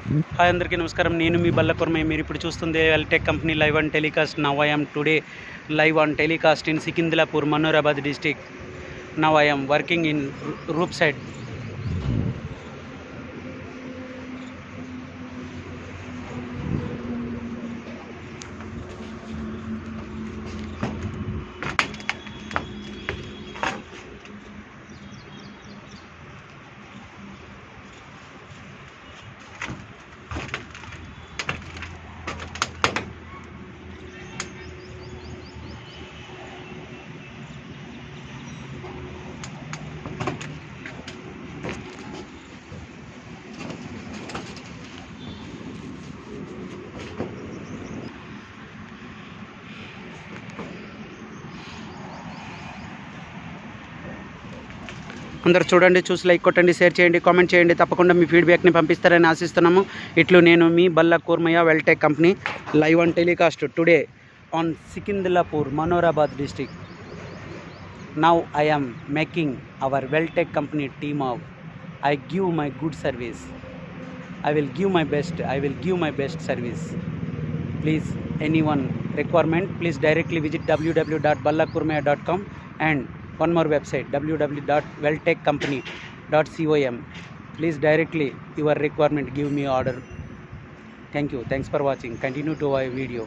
Hi అందరికీ నమస్కారం. నేను మీ బల్లకుర్మయ్య. మీరు ఇప్పుడు చూస్తుంది Eltek company live and telecast. Now I am today live on telecast in Sikindilapur, Manorabad district. Now I am working in Roopside. అందరు చూడండి, చూసి లైక్ కొట్టండి, షేర్ చేయండి, కామెంట్ చేయండి. తప్పకుండా మీ ఫీడ్బ్యాక్ని పంపిస్తారని ఆశిస్తున్నాము. ఇట్లు నేను మీ బల్ల Kurmaiah, Vel Tech company live and telecast today on Sikindlapur, Manoharabad district. Now I am making our Vel Tech company team of. I give my good service. I will give my best service. Please, anyone requirement, please directly visit www.ballakurmaya.com and one more website www.welltechcompany.com. Please directly your requirement give me order. Thank you. Thanks for watching. Continue to our video.